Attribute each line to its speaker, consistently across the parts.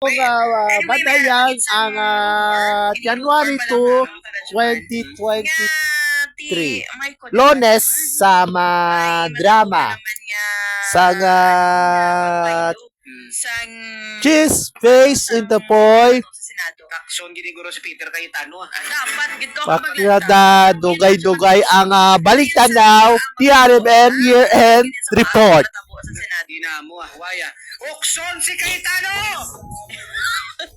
Speaker 1: Batayan ang January 2, 2023. Lones sa drama. Sa cheese face into boy.
Speaker 2: Kakson giniguro si Peter Cayetano.
Speaker 1: Pakrada dugay-dugay ang baliktanaw TRMN year-end report.
Speaker 2: Dinamo waya. Hokson si Cayetano!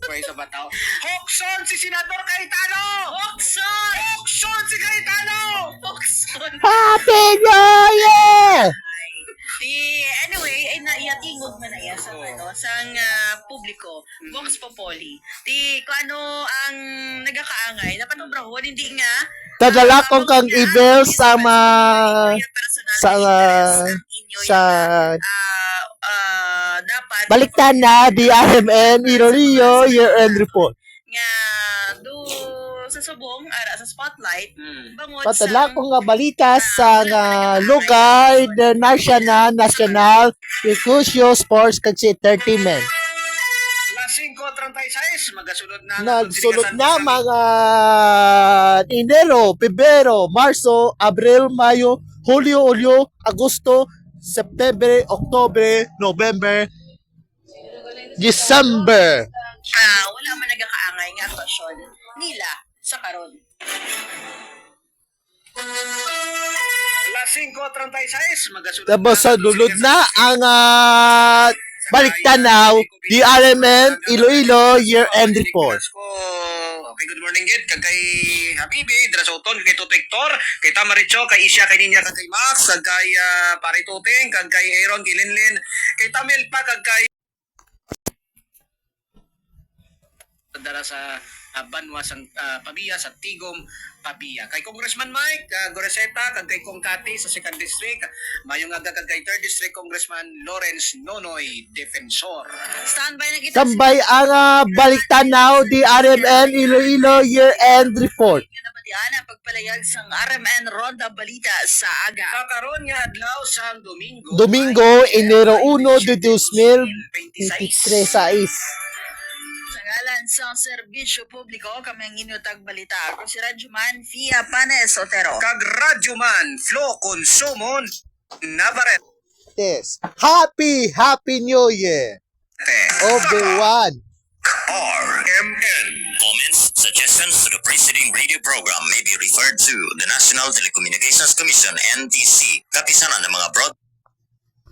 Speaker 2: Pwede sa bataw. Hokson si Senador Cayetano! Hokson! Hokson si Cayetano! Hokson!
Speaker 1: Happy New Year!
Speaker 3: Anyway, ay naiyatingog man na iya sa sang publiko, Vox Populi. Kung ano ang nagakaangay, napatubrahon, hindi nga
Speaker 1: Tadala kong kang email sa
Speaker 3: dapat
Speaker 1: baliktan na DRMN Iloilo year-end report.
Speaker 3: nga sa subong ara sa spotlight bangod
Speaker 1: Patala kong nga balita sa lugar the national Recusio Sports kasi Entertainment.
Speaker 2: Las 5:36 magasunod na
Speaker 1: Nagsulod na mga Enero, Pebrero, Marso, Abril, Mayo, Hulyo, Agosto, September, October, November, December.
Speaker 3: wala man nagakaangay nga aktwasyon nila sa karon.
Speaker 2: Las 5:36 magasunod
Speaker 1: Tapos sa dulod na ang baliktanaw, DRMN Iloilo year-end report.
Speaker 2: Okay, good morning gid kay Habibi, Drasoton, kay Tutektor, kay Tamaricho, kay Isya, kay Ninya, kay Max, kay Pare Tuteng, kay Aaron, kay Linlin, kay Tamil pa, kay dara sa Banwa sang Pabia sa Tigom Pabia. Kay Congressman Mike Goreseta, kay Kong Kati sa 2nd District, mayong aga kay 3rd District Congressman Lawrence Nonoy Defensor.
Speaker 3: Standby na kita.
Speaker 1: Tambay ang baliktanaw, DRMN Iloilo year-end report.
Speaker 3: Nga nabatian ang pagpalayag sang RMN Ronda Balita sa aga.
Speaker 2: Kakaroon nga adlaw sa
Speaker 1: Domingo, Enero 1 de 2023.
Speaker 3: Sa ngalan sa serbisyo publiko, kami ang inutag balita. Ako si Radyoman Fia Panes Otero.
Speaker 2: kag Radyoman Flo Consumon Navarrete.
Speaker 1: Happy New Year! Obi-Wan.
Speaker 4: RMN. Comments, suggestions to the preceding radio program may be referred to the National Telecommunications Commission, NTC, kapisanan ng mga broad